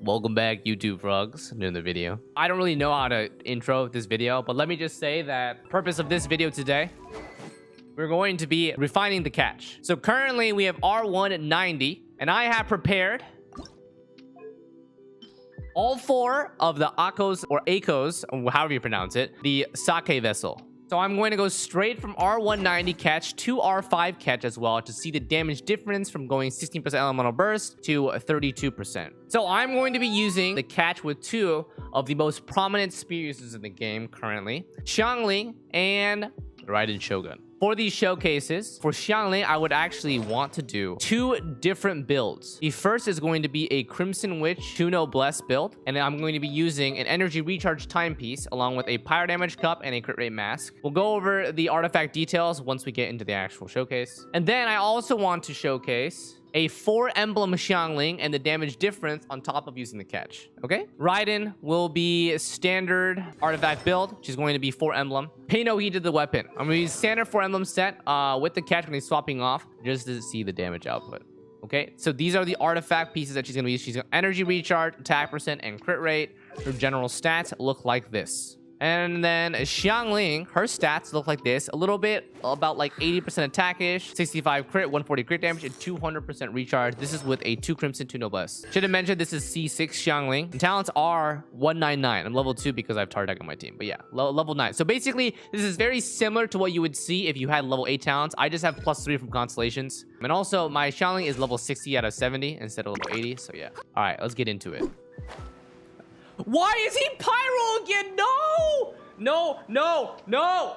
Welcome back, YouTube frogs. I'm doing the video. I don't really know how to intro this video, but let me just say that purpose of this video today, we're going to be refining the catch. So currently we have R190, and I have prepared all four of the Akos or Akos, or however you pronounce it, the sake vessel. So I'm going to go straight from R190 catch to R5 catch as well to see the damage difference from going 16% elemental burst to 32%. So I'm going to be using the catch with two of the most prominent spear users in the game currently, Xiangling and Raiden Shogun. For these showcases, for Xiangling, I would actually want to do two different builds. The first is going to be a Crimson Witch Tuno Bless build, and I'm going to be using an energy recharge timepiece along with a pyro damage cup and a crit rate mask. We'll go over the artifact details once we get into the actual showcase. And then I also want to showcase a 4 emblem Xiangling and the damage difference on top of using the catch. Okay, Raiden will be standard artifact build. She's going to be 4 emblem. Pay no heed to the weapon. I'm gonna use standard 4 emblem set with the catch when he's swapping off just to see the damage output. Okay, so these are the artifact pieces that she's gonna use. She's gonna energy recharge, attack percent, and crit rate. Her general stats look like this. And then Xiangling, her stats look like this. A little bit about like 80% attack-ish, 65 crit, 140 crit damage, and 200% recharge. This is with a 2 Crimson, 2 Noblesse. Should have mentioned this is C6 Xiangling. And talents are 199. I'm level 2 because I have Tardak on my team. But yeah, level 9. So basically, this is very similar to what you would see if you had level 8 talents. I just have +3 from Constellations. And also, my Xiangling is level 60 out of 70 instead of level 80. So yeah. All right, let's get into it. Why is he pyro again? No! No, no, no!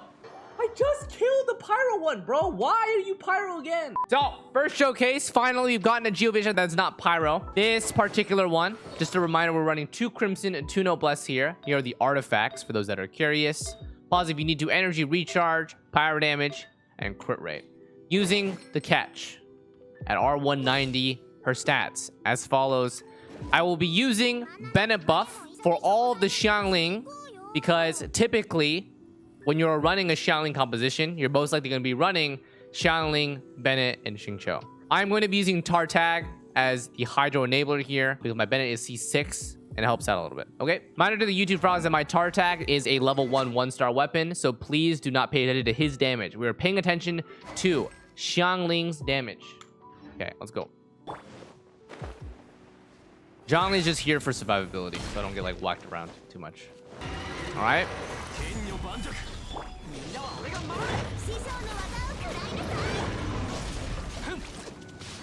I just killed the pyro one, bro. Why are you pyro again? So, first showcase. Finally, we've gotten a Geovision that's not pyro. This particular one, just a reminder, we're running 2 Crimson and 2 Noblesse here. Here are the artifacts for those that are curious. Pause if you need to energy recharge, pyro damage, and crit rate. Using the catch at R190, her stats as follows. I will be using Bennett buff for all of the Xiangling, because typically when you're running a Xiangling composition, you're most likely going to be running Xiangling, Bennett, and Xingqiu. I'm going to be using Tartag as the Hydro Enabler here because my Bennett is C6 and it helps out a little bit. Okay, reminder to the YouTube frogs that my Tartag is a level 1 1-star weapon, so please do not pay attention to his damage. We are paying attention to Xiangling's damage. Okay, let's go. Xiangling's just here for survivability, so I don't get like whacked around too much. All right.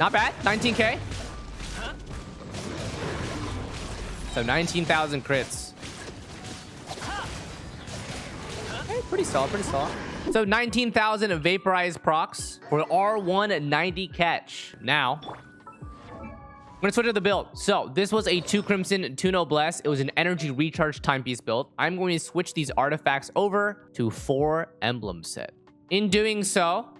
Not bad. 19k. So 19,000 crits. Hey, pretty solid, pretty solid. So 19,000 vaporized procs for R190 catch. Now, I'm gonna switch to the build. So this was a 2 Crimson, 2 Noblesse. It was an energy recharge timepiece build. I'm going to switch these artifacts over to 4 emblem set. In doing so,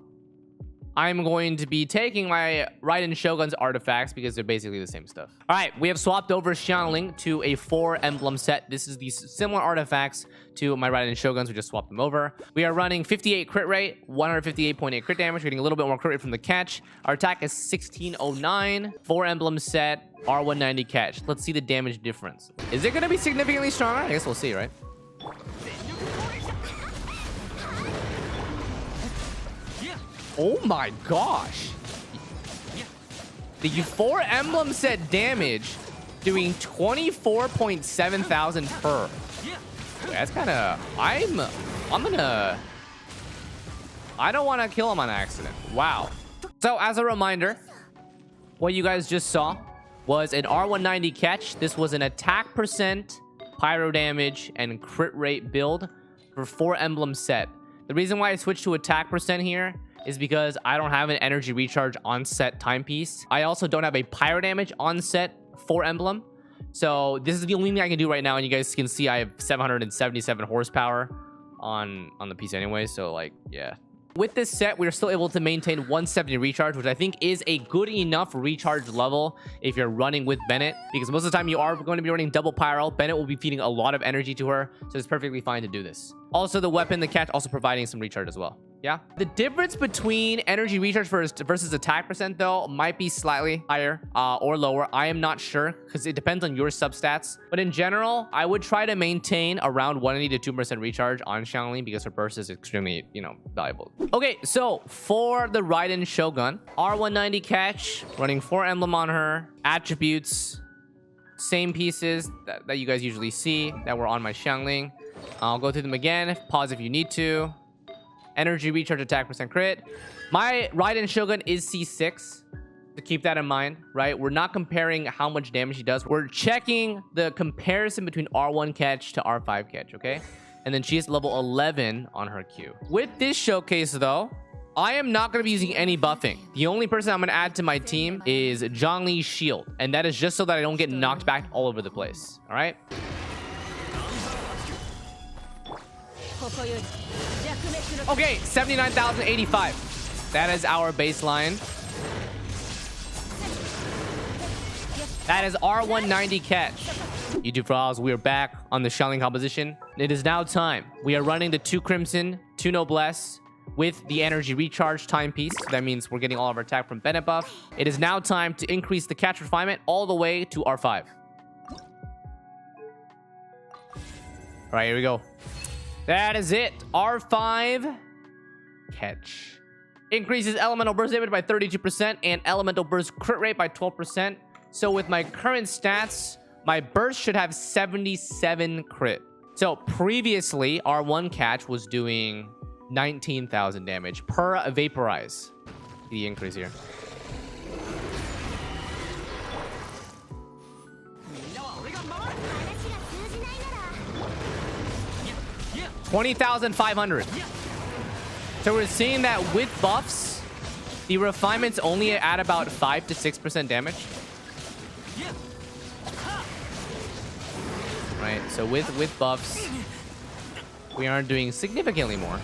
I'm going to be taking my Raiden Shogun's artifacts because they're basically the same stuff. All right, we have swapped over Xiangling to a 4 emblem set. This is these similar artifacts to my Raiden Shoguns. We just swapped them over. We are running 58 crit rate, 158.8 crit damage. We're getting a little bit more crit rate from the catch. Our attack is 1609. 4 emblem set, R190 catch. Let's see the damage difference. Is it going to be significantly stronger? I guess we'll see, right? Oh my gosh. The 4 emblem set damage doing 24.7 thousand per. That's kind of... I don't want to kill him on accident. Wow. So as a reminder, what you guys just saw was an R190 catch. This was an attack percent, pyro damage, and crit rate build for 4 emblem set. The reason why I switched to attack percent here is because I don't have an energy recharge on set timepiece. I also don't have a pyro damage on set 4 emblem. So this is the only thing I can do right now, and you guys can see I have 777 horsepower on the piece anyway. So like, yeah. With this set, we're still able to maintain 170 recharge, which I think is a good enough recharge level if you're running with Bennett, because most of the time you are going to be running double pyro. Bennett will be feeding a lot of energy to her, so it's perfectly fine to do this. Also, the weapon, the catch, also providing some recharge as well. Yeah. The difference between energy recharge versus attack percent, though, might be slightly higher or lower. I am not sure because it depends on your substats. But in general, I would try to maintain around 180 to 2% recharge on Xiangling because her burst is extremely, valuable. Okay, so for the Raiden Shogun, R190 catch, running 4 emblem on her, attributes, same pieces that you guys usually see that were on my Xiangling. I'll go through them again. Pause if you need to. Energy recharge, attack percent crit. My Raiden Shogun is C6. To keep that in mind, right? We're not comparing how much damage he does. We're checking the comparison between R1 catch to R5 catch, okay? And then she is level 11 on her Q. With this showcase, though, I am not going to be using any buffing. The only person I'm going to add to my team is Xiangling's shield. And that is just so that I don't get knocked back all over the place, all right? Okay, 79,085. That is our baseline. That is R190 catch. YouTube Frogs, we are back on the Xiangling composition. It is now time. We are running the 2 Crimson, 2 Noblesse with the energy recharge timepiece. So that means we're getting all of our attack from Bennett buff. It is now time to increase the catch refinement all the way to R5. All right, here we go. That is it. R5 catch. Increases elemental burst damage by 32% and elemental burst crit rate by 12%. So with my current stats, my burst should have 77 crit. So previously, R1 catch was doing 19,000 damage per vaporize. The increase here. 20,500. So we're seeing that with buffs, the refinements only add about 5 to 6% damage. Right, so with buffs, we aren't doing significantly more.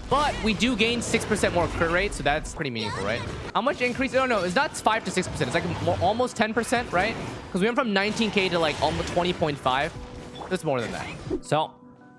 But we do gain 6% more crit rate, so that's pretty meaningful, right? How much increase? Oh, no, it's not 5 to 6%. It's like almost 10%, right? Because we went from 19k to like almost 20.5. That's more than that. So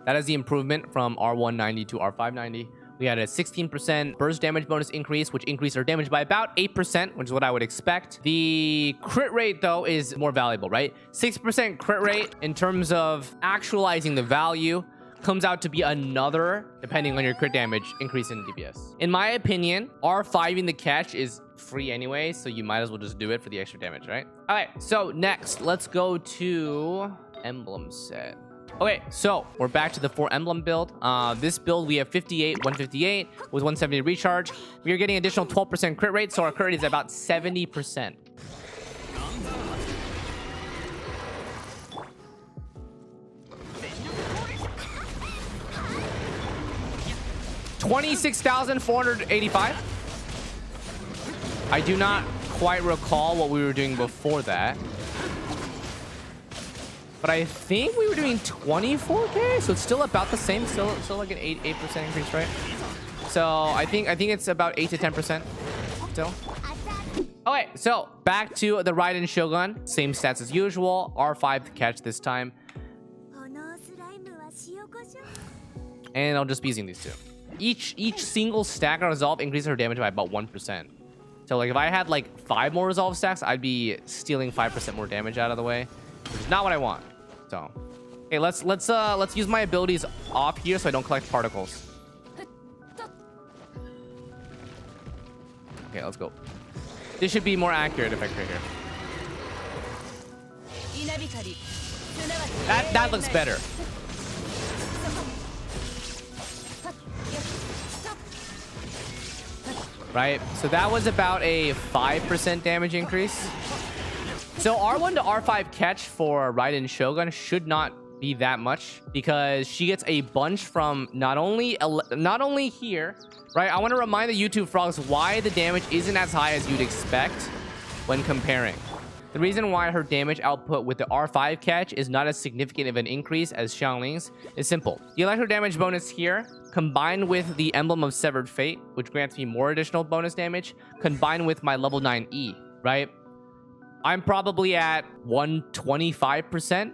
that is the improvement from R190 to R590. We had a 16% burst damage bonus increase, which increased our damage by about 8%, which is what I would expect. The crit rate, though, is more valuable, right? 6% crit rate in terms of actualizing the value comes out to be another, depending on your crit damage, increase in DPS. In my opinion, R5ing the catch is free anyway, so you might as well just do it for the extra damage, right? All right, so next, let's go to emblem set. Okay, so we're back to the 4 emblem build. This build, we have 58, 158 with 170 recharge. We are getting additional 12% crit rate, so our crit rate is about 70%. $26,485. I do not quite recall what we were doing before that. But I think we were doing 24k, so it's still about the same. Still like an 8% increase, right? So I think it's about 8 to 10% still. Okay, so back to the Raiden Shogun. Same stats as usual. R5 to catch this time. And I'll just be using these two. Each single stack of resolve increases her damage by about 1%. So like if I had like 5 more resolve stacks, I'd be stealing 5% more damage out of the way, which is not what I want. So, okay, let's use my abilities off here so I don't collect particles. Okay, let's go. This should be more accurate effect right here. That looks better. Right, so that was about a 5% damage increase. So R1 to R5 catch for Raiden Shogun should not be that much because she gets a bunch from not only here, right? I want to remind the YouTube frogs why the damage isn't as high as you'd expect when comparing. The reason why her damage output with the R5 catch is not as significant of an increase as Xiangling's is simple. The electro damage bonus here, combined with the Emblem of Severed Fate, which grants me more additional bonus damage, combined with my level 9 E, right? I'm probably at 125%,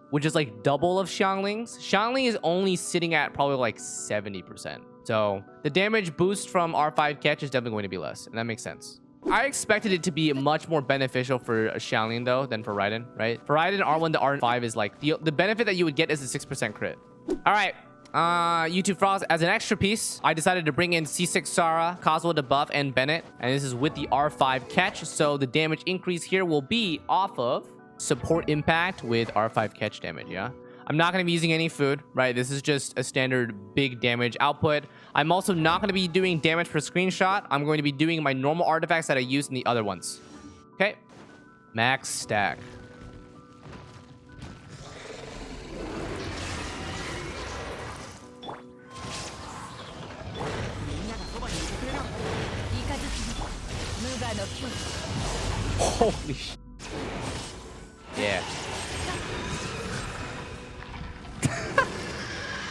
which is like double of Xiangling's. Xiangling is only sitting at probably like 70%. So the damage boost from R5 catch is definitely going to be less, and that makes sense. I expected it to be much more beneficial for Xiangling though than for Raiden, right? For Raiden, R1 to R5 is like the benefit that you would get is a 6% crit. All right, YouTube Frogs, as an extra piece, I decided to bring in C6 Sara, Kazuha debuff, and Bennett, and this is with the R5 catch. So the damage increase here will be off of support impact with R5 catch damage. Yeah. I'm not going to be using any food, right? This is just a standard big damage output. I'm also not going to be doing damage per screenshot. I'm going to be doing my normal artifacts that I used in the other ones. Okay. Max stack. Holy sh... Yeah.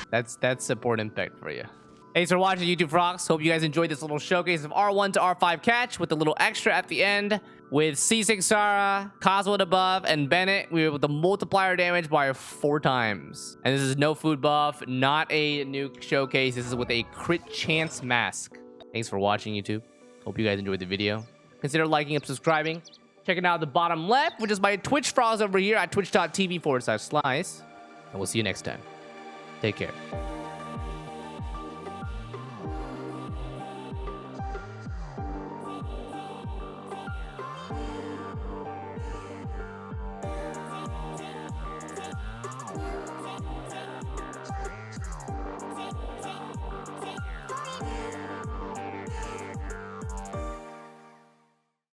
That's support impact for you. Thanks for watching, YouTube Frogs. Hope you guys enjoyed this little showcase of R1 to R5 catch with a little extra at the end. With C6 Sara, Kazuha above, and Bennett, we were able to multiplier damage by 4 times. And this is no food buff, not a new showcase. This is with a crit chance mask. Thanks for watching, YouTube. Hope you guys enjoyed the video. Consider liking and subscribing. Checking out the bottom left, which is my Twitch Frogs over here at twitch.tv/Xlice. And we'll see you next time. Take care.